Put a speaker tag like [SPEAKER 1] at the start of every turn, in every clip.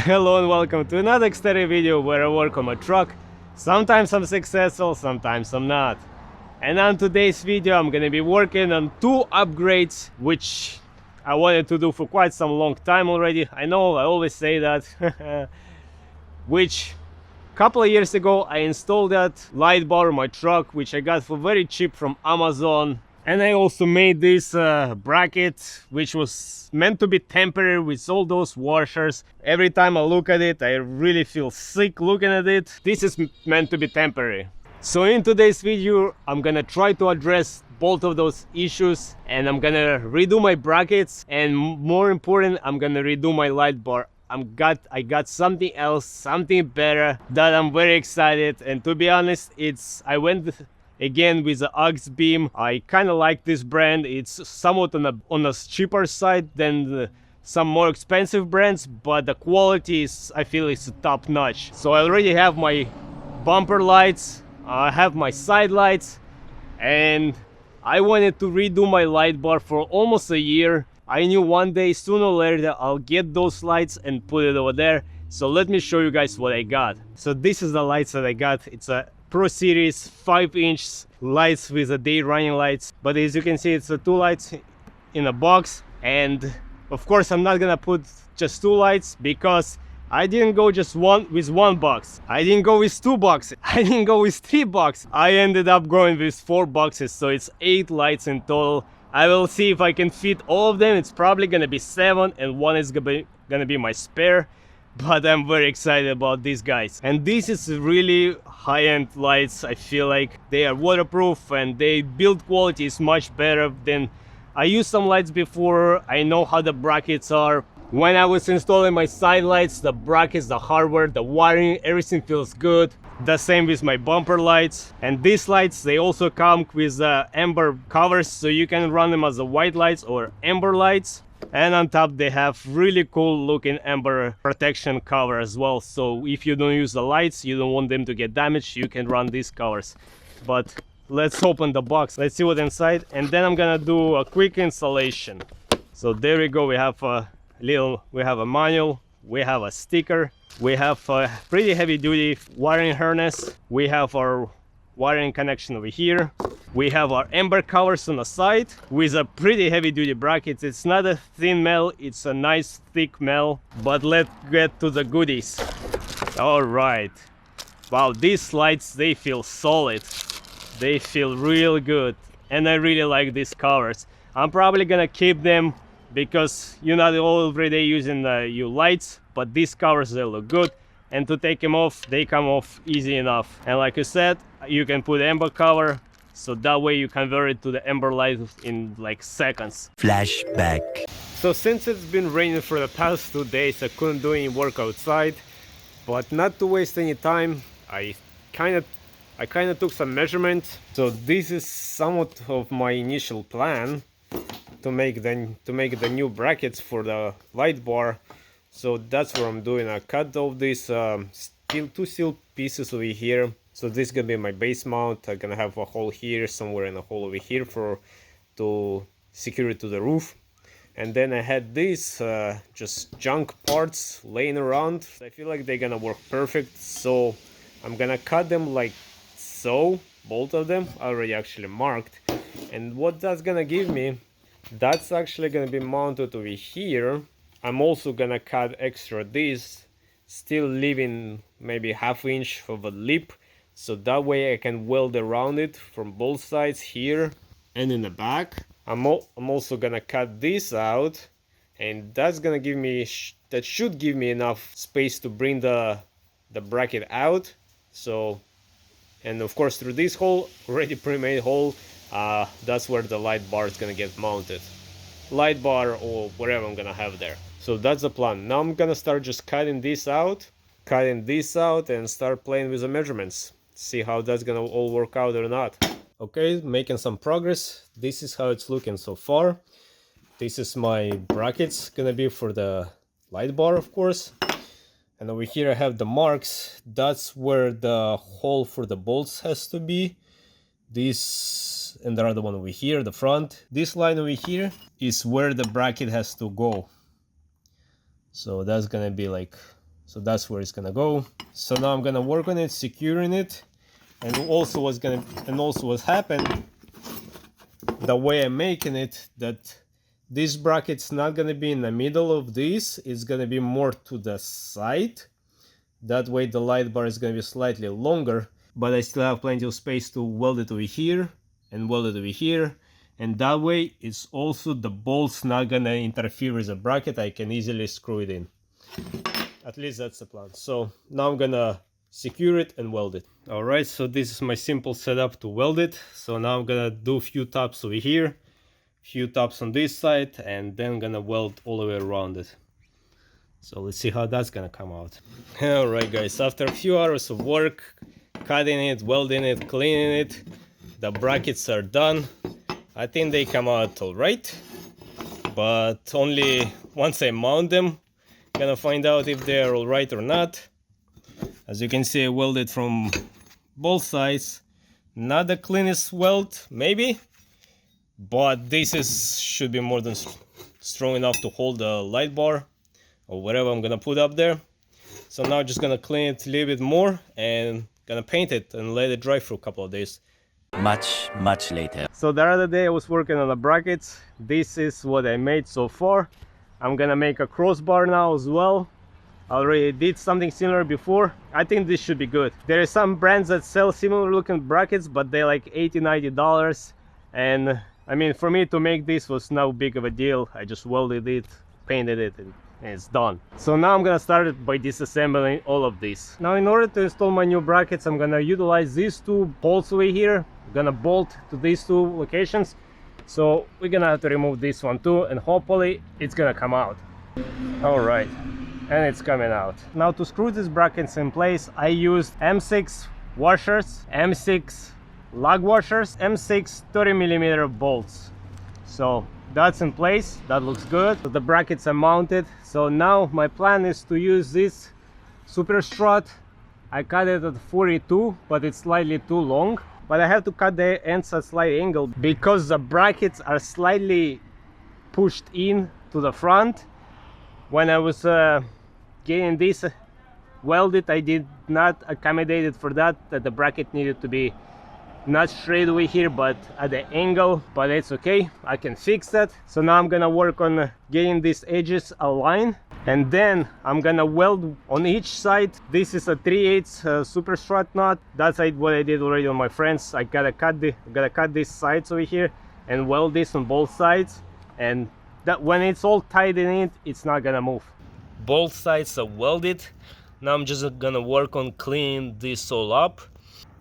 [SPEAKER 1] Hello and welcome to another Xterra video where I work on my truck. Sometimes I'm successful, sometimes I'm not. And on today's video I'm gonna be working on two upgrades which I wanted to do for quite some long time already. I know I always say that. Which couple of years ago I installed that light bar on my truck, which I got for very cheap from Amazon. And I also made this bracket, which was meant to be temporary with all those washers. Every time I look at it, I really feel sick looking at it. This is meant to be temporary. So in today's video, I'm gonna try to address both of those issues, and I'm gonna redo my brackets, and more important, I'm gonna redo my light bar. I got something else, something better that I'm very excited. And to be honest, I went again with the Auxbeam. I kind of like this brand. It's somewhat on the cheaper side than some more expensive brands, but the quality is, I feel, is top notch. So I already have my bumper lights, I have my side lights, and I wanted to redo my light bar for almost a year. I knew one day, sooner or later, I'll get those lights and put it over there. So let me show you guys what I got. So this is the lights that I got. It's a Pro Series 5-inch lights with a day running lights. But as you can see, it's two lights in a box. And of course, I'm not gonna put just two lights because I didn't go just with one box. I didn't go with 2 boxes. I didn't go with 3 boxes. I ended up going with 4 boxes. So it's 8 lights in total. I will see if I can fit all of them. It's probably gonna be 7 and one is gonna be my spare, but I'm very excited about these guys. And this is really high-end lights. I feel like they are waterproof and they build quality is much better than I used some lights before. I know how the brackets are. When I was installing my side lights, the brackets, the hardware, the wiring, everything feels good. The same with my bumper lights. And these lights, they also come with amber covers, so you can run them as the white lights or amber lights. And on top they have really cool looking amber protection cover as well, so if you don't use the lights, you don't want them to get damaged, you can run these covers. But let's open the box, let's see what's inside, and then I'm gonna do a quick installation. So there we go. We have a manual, we have a sticker, we have a pretty heavy duty wiring harness, we have our wiring connection over here, we have our amber covers on the side with a pretty heavy duty bracket. It's not a thin metal, it's a nice thick metal. But let's get to the goodies. All right, wow, these lights, they feel solid, they feel real good, and I really like these covers. I'm probably gonna keep them because you're not every day using the lights, but these covers, they look good, and to take them off, they come off easy enough. And like I said, you can put amber cover, so that way you convert it to the amber light in like seconds.
[SPEAKER 2] Flashback.
[SPEAKER 1] So since it's been raining for the past 2 days, I couldn't do any work outside, but not to waste any time, I kind of took some measurements. So this is somewhat of my initial plan to make the new brackets for the light bar. So that's what I'm doing. I cut off these two steel pieces over here. So this is gonna be my base mount. I'm gonna have a hole here, somewhere in a hole over here to secure it to the roof. And then I had these just junk parts laying around. I feel like they're gonna work perfect. So I'm gonna cut them like so, both of them already actually marked. And what that's gonna give me, that's actually gonna be mounted over here. I'm also gonna cut extra this, still leaving maybe ½ inch of a lip, so that way I can weld around it from both sides here and in the back. I'm also gonna cut this out, and that's gonna give me that should give me enough space to bring the bracket out. So, and of course through this hole, already pre-made hole, that's where the light bar is gonna get mounted. Light bar or whatever I'm gonna have there. So that's the plan. Now I'm gonna start just cutting this out and start playing with the measurements. See how that's gonna all work out or not. Okay, making some progress. This is how it's looking so far. This is my brackets gonna be for the light bar, of course. And over here I have the marks. That's where the hole for the bolts has to be. This and the other one over here, the front. This line over here is where the bracket has to go. So that's gonna be like So that's where it's gonna go. So now I'm gonna work on it, securing it, and also what's happened, the way I'm making it, that this bracket's not gonna be in the middle of this, it's gonna be more to the side. That way the light bar is gonna be slightly longer, but I still have plenty of space to weld it over here and weld it over here. And that way it's also, the bolts not gonna interfere with the bracket, I can easily screw it in. At least that's the plan. So now I'm gonna secure it and weld it. Alright, so this is my simple setup to weld it. So now I'm gonna do a few taps over here, few taps on this side, and then gonna weld all the way around it. So let's see how that's gonna come out. Alright guys, after a few hours of work, cutting it, welding it, cleaning it, the brackets are done. I think they come out alright, but only once I mount them, gonna find out if they're alright or not. As you can see, I welded from both sides. Not the cleanest weld, maybe, but this should be more than strong enough to hold the light bar or whatever I'm gonna put up there. So now just gonna clean it a little bit more and gonna paint it and let it dry for a couple of days. Much later. So the other day I was working on the brackets. This is what I made so far. I'm gonna make a crossbar now as well. I already did something similar before. I think this should be good. There are some brands that sell similar looking brackets, but they're like $80–90. And I mean, for me to make this was no big of a deal. I just welded it, painted it, and it's done. So now I'm gonna start it by disassembling all of this. Now in order to install my new brackets, I'm gonna utilize these two bolts over here. I'm gonna bolt to these two locations. So we're gonna have to remove this one too, and hopefully it's gonna come out. All right, and it's coming out. Now to screw these brackets in place, I used M6 washers, M6 lug washers, M6 30mm bolts. So that's in place, that looks good. The brackets are mounted. So now my plan is to use this super strut. I cut it at 42, but it's slightly too long. But I have to cut the ends at a slight angle because the brackets are slightly pushed in to the front. When I was getting this welded, I did not accommodate it for that the bracket needed to be not straight away here but at the angle, but it's okay, I can fix that. So now I'm gonna work on getting these edges aligned, and then I'm gonna weld on each side. This is a 3/8 super strut knot. That's what I did already on my friends. I gotta cut these sides over here and weld this on both sides, and that when it's all tied in it, it's not gonna move. Both sides are welded. Now I'm just gonna work on cleaning this all up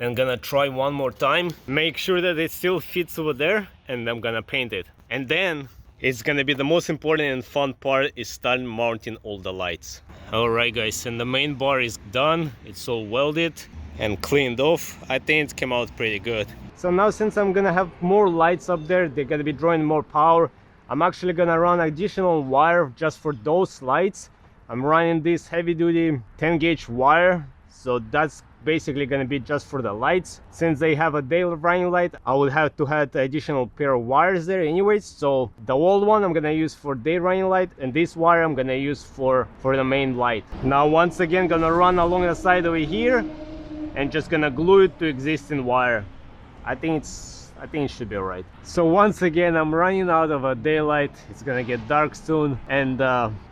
[SPEAKER 1] and gonna try one more time, make sure that it still fits over there, and I'm gonna paint it. And then it's gonna be the most important and fun part, is starting mounting all the lights. All right guys, and the main bar is done. It's all welded and cleaned off. I think it came out pretty good. So now, since I'm gonna have more lights up there, they're gonna be drawing more power, I'm actually gonna run additional wire just for those lights. I'm running this heavy duty 10 gauge wire, so that's basically gonna be just for the lights. Since they have a day running light, I would have to have the additional pair of wires there anyways. So the old one I'm gonna use for day running light, and this wire I'm gonna use for the main light. Now once again gonna run along the side over here and just gonna glue it to existing wire. I think it should be alright. So once again I'm running out of a daylight. It's gonna get dark soon, and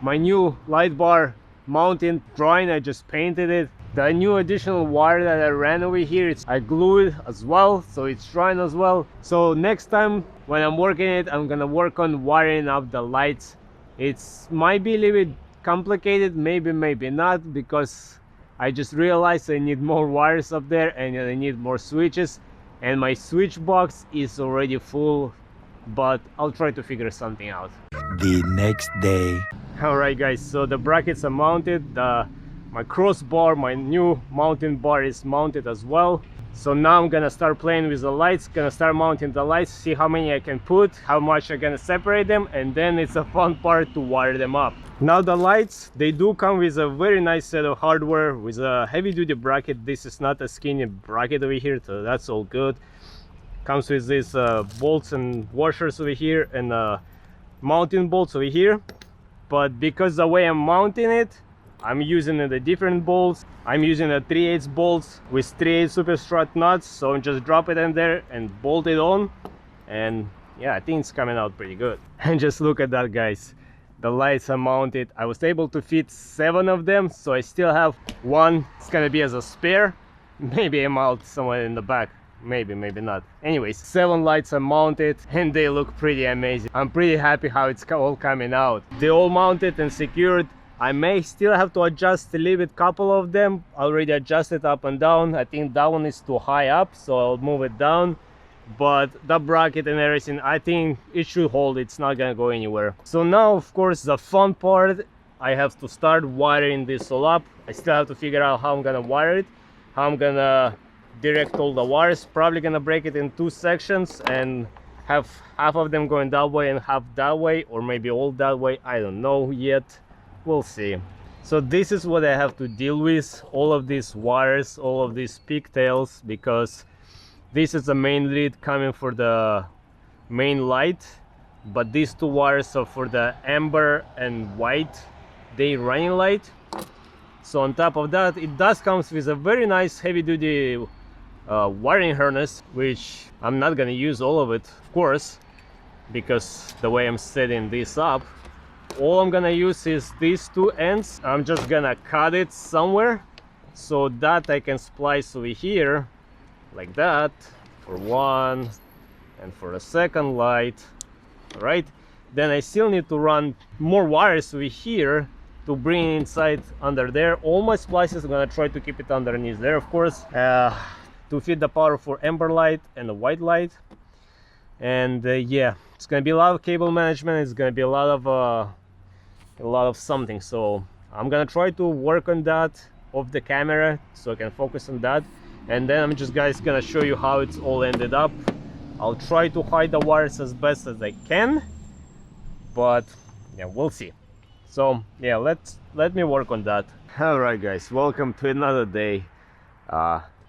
[SPEAKER 1] my new light bar mounting drawing, I just painted it. The new additional wire that I ran over here, I glued it as well, so it's drying as well. So next time when I'm working it, I'm gonna work on wiring up the lights. It's might be a little bit complicated, maybe not, because I just realized I need more wires up there and I need more switches, and my switch box is already full, but I'll try to figure something out. The next day. Alright guys, so the brackets are mounted, my crossbar, my new mounting bar is mounted as well. So now I'm gonna start playing with the lights, gonna start mounting the lights, see how many I can put, how much I'm gonna separate them, and then it's a fun part to wire them up. Now the lights, they do come with a very nice set of hardware with a heavy duty bracket. This is not a skinny bracket over here, so that's all good. Comes with these bolts and washers over here, and mounting bolts over here. But because the way I'm mounting it, I'm using the different bolts. I'm using a 3/8 bolts with 3/8 super strut nuts, so just drop it in there and bolt it on, and yeah, I think it's coming out pretty good. And just look at that, guys. The lights are mounted. I was able to fit 7 of them, so I still have one. It's gonna be as a spare. Maybe I'm out somewhere in the back, maybe not. Anyways, 7 lights are mounted and they look pretty amazing. I'm pretty happy how it's all coming out. They're all mounted and secured. I may still have to adjust a little bit, couple of them already adjusted up and down. I think that one is too high up, so I'll move it down. But the bracket and everything, I think it should hold. It's not gonna go anywhere. So now, of course, the fun part, I have to start wiring this all up. I still have to figure out how I'm gonna wire it, how I'm gonna direct all the wires. Probably gonna break it in 2 sections and have half of them going that way and half that way, or maybe all that way. I don't know yet. We'll see. So this is what I have to deal with, all of these wires, all of these pigtails, because this is the main lead coming for the main light, but these 2 wires are for the amber and white day running light. So on top of that, it does comes with a very nice heavy-duty wiring harness, which I'm not gonna use all of it, of course, because the way I'm setting this up. All I'm gonna use is these 2 ends. I'm just gonna cut it somewhere so that I can splice over here like that for one and for the second light. All right, then I still need to run more wires over here to bring inside under there. All my splices, I'm gonna try to keep it underneath there, of course, to feed the power for amber light and the white light. And yeah, it's gonna be a lot of cable management. It's gonna be a lot of something, so I'm gonna try to work on that off the camera so I can focus on that, and then I'm just gonna show you how it's all ended up. I'll try to hide the wires as best as I can, but yeah, we'll see. So yeah, let me work on that. All right, guys, welcome to another day.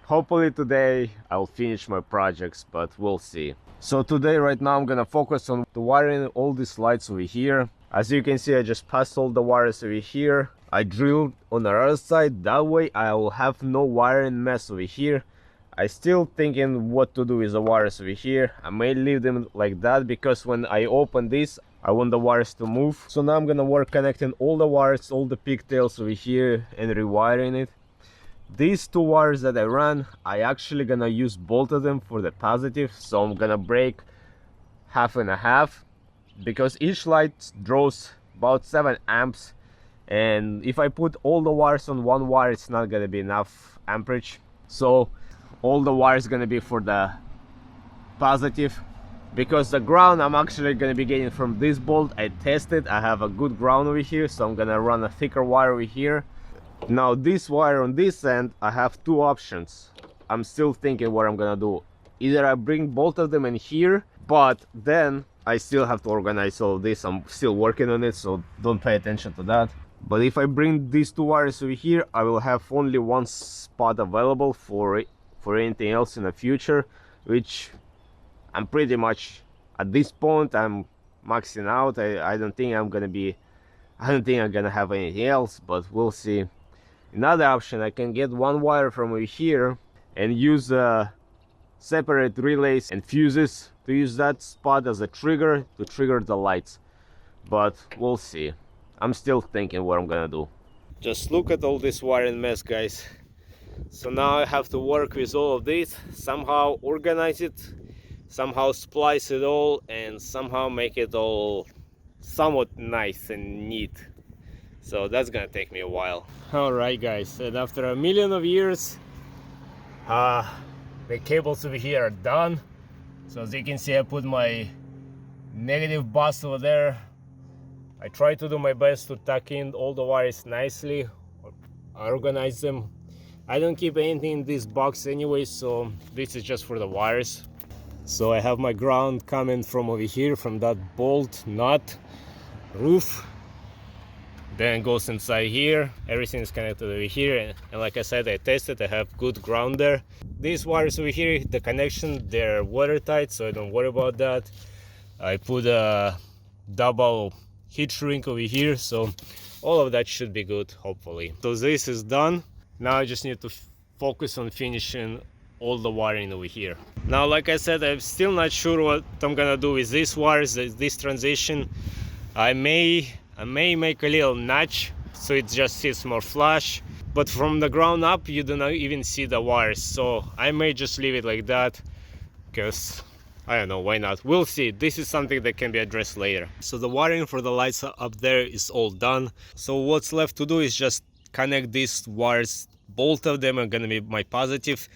[SPEAKER 1] Hopefully today I'll finish my projects, but we'll see. So today, right now, I'm gonna focus on the wiring all these lights over here. As you can see, I just passed all the wires over here. I drilled on the other side, that way I will have no wiring mess over here. I still thinking what to do with the wires over here. I may leave them like that because when I open this, I want the wires to move. So now I'm gonna work connecting all the wires, all the pigtails over here and rewiring it. These 2 wires that I ran, I actually gonna use both of them for the positive, so I'm gonna break half and a half, because each light draws about 7 amps, and if I put all the wires on one wire, it's not gonna be enough amperage. So all the wires gonna be for the positive, because the ground I'm actually gonna be getting from this bolt. I tested, I have a good ground over here, so I'm gonna run a thicker wire over here. Now this wire on this end, I have 2 options. I'm still thinking what I'm gonna do. Either I bring both of them in here, but then I still have to organize all of this. I'm still working on it, so don't pay attention to that. But if I bring these 2 wires over here, I will have only 1 spot available for anything else in the future, which I'm pretty much at this point I'm maxing out. I don't think I'm gonna have anything else, but we'll see. Another option, I can get 1 wire from over here and use separate relays and fuses to use that spot as a trigger to trigger the lights, but we'll see. I'm still thinking what I'm gonna do. Just look at all this wiring mess, guys. So now I have to work with all of this, somehow organize it, somehow splice it all, and somehow make it all somewhat nice and neat. So that's gonna take me a while. Alright, guys, and after a million of years, the cables over here are done. So as you can see, I put my negative bus over there. I try to do my best to tuck in all the wires nicely, organize them. I don't keep anything in this box anyway, so this is just for the wires. So I have my ground coming from over here, from that bolt nut roof, then goes inside here. Everything is connected over here, and like I said, I tested, I have good ground there. These wires over here, the connection, they're watertight, so I don't worry about that. I put a double heat shrink over here, so all of that should be good, hopefully. So this is done. Now I just need to focus on finishing all the wiring over here. Now, like I said, I'm still not sure what I'm gonna do with these wires, this transition. I may make a little notch so it just sits more flush, but from the ground up you do not even see the wires, so I may just leave it like that, because I don't know, why not? We'll see. This is something that can be addressed later. So the wiring for the lights up there is all done. So what's left to do is just connect these wires. Both of them are gonna be my positive.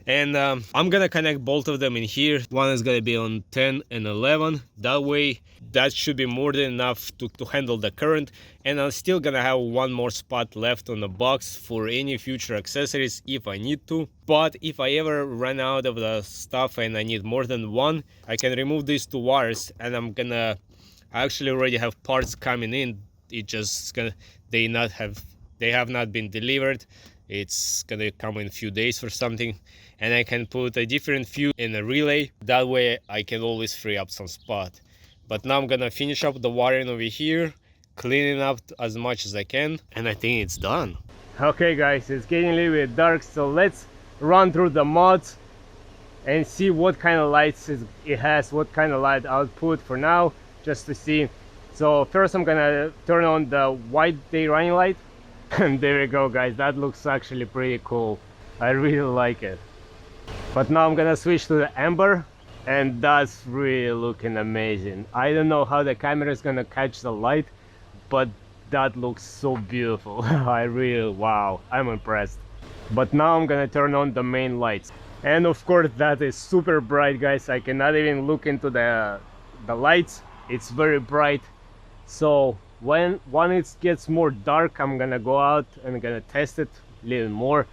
[SPEAKER 1] And I'm gonna connect both of them in here. One is gonna be on 10 and 11. That way, that should be more than enough to handle the current. And I'm still gonna have one more spot left on the box for any future accessories if I need to. But if I ever run out of the stuff and I need more than one, I can remove these two wires, and I actually already have parts coming in. It just they have not been delivered. It's gonna come in a few days or something, and I can put a different fuse in a relay. That way I can always free up some spot. But now I'm gonna finish up the wiring over here, cleaning up as much as I can, and I think it's done. Okay guys, it's getting a little bit dark, so let's run through the mods and see what kind of lights it has, what kind of light output for now, just to see. So first I'm gonna turn on the white day running light. And there we go guys, that looks actually pretty cool. I really like it. But now I'm gonna switch to the amber, and that's really looking amazing. I don't know how the camera is gonna catch the light, but that looks so beautiful. Wow, I'm impressed. But now I'm gonna turn on the main lights, and of course that is super bright guys. I cannot even look into the lights, it's very bright. So when it gets more dark, I'm gonna go out and gonna test it a little more,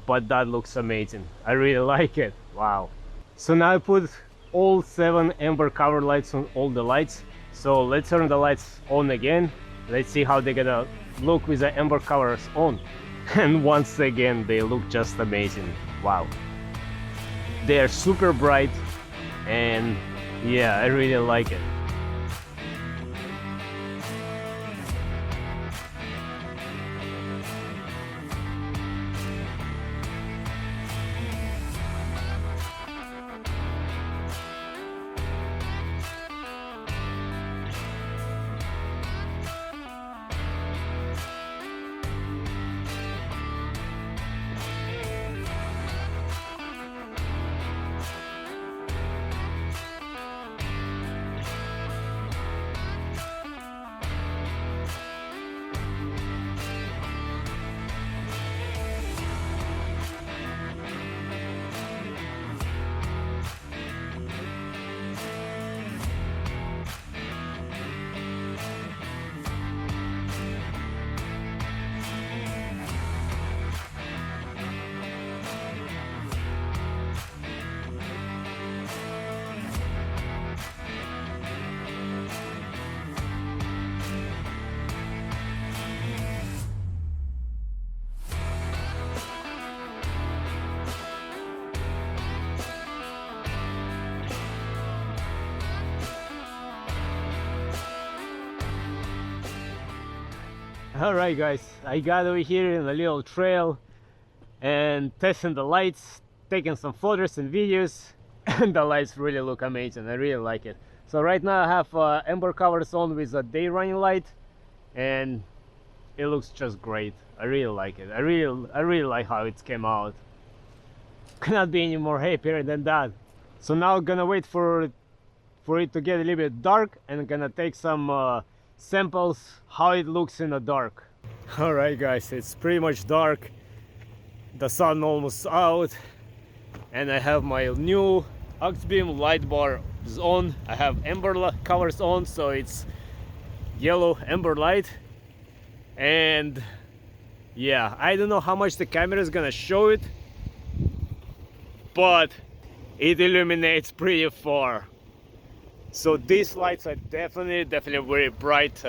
[SPEAKER 1] but that looks amazing. I really like it. Wow. So now I put all 7 amber cover lights on all the lights. So let's turn the lights on again. Let's see how they're gonna look with the amber covers on. And once again they look just amazing. Wow, they are super bright, and yeah, I really like it. Alright guys, I got over here in a little trail and testing the lights, taking some photos and videos, and the lights really look amazing. I really like it. So right now I have amber covers on with a day running light, and it looks just great. I really like it. I really like how it came out. Cannot be any more happier than that. So now I'm gonna wait for it to get a little bit dark, and I'm gonna take some samples how it looks in the dark. All right guys, it's pretty much dark, the sun almost out, and I have my new Auxbeam light bar is on. I have amber covers on, so it's yellow amber light. And yeah, I don't know how much the camera is gonna show it, but it illuminates pretty far. So these lights are definitely very bright.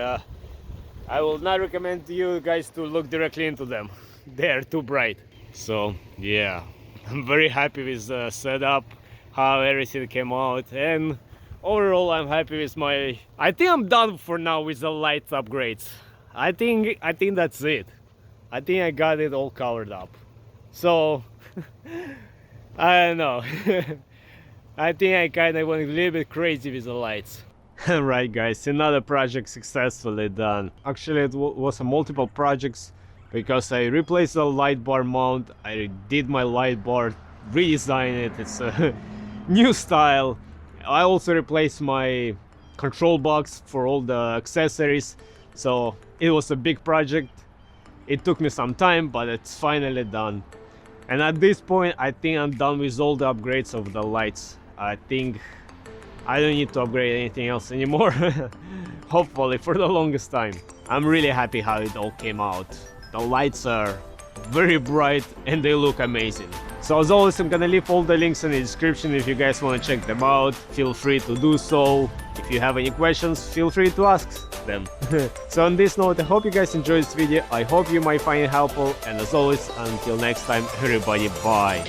[SPEAKER 1] I will not recommend you guys to look directly into them. They are too bright. So yeah, I'm very happy with the setup, how everything came out, and overall I'm happy with I think I'm done for now with the lights upgrades. I think that's it. I think I got it all covered up. So I don't know. I think I kind of went a little bit crazy with the lights. Right guys, another project successfully done. Actually it was a multiple projects, because I replaced the light bar mount, I did my light bar, redesigned it, it's a new style. I also replaced my control box for all the accessories, so it was a big project. It took me some time, but it's finally done. And at this point I think I'm done with all the upgrades of the lights. I think I don't need to upgrade anything else anymore. Hopefully, for the longest time. I'm really happy how it all came out. The lights are very bright and they look amazing. So as always, I'm gonna leave all the links in the description. If you guys want to check them out, feel free to do so. If you have any questions, feel free to ask them. So on this note, I hope you guys enjoyed this video. I hope you might find it helpful, and as always, until next time, everybody, bye.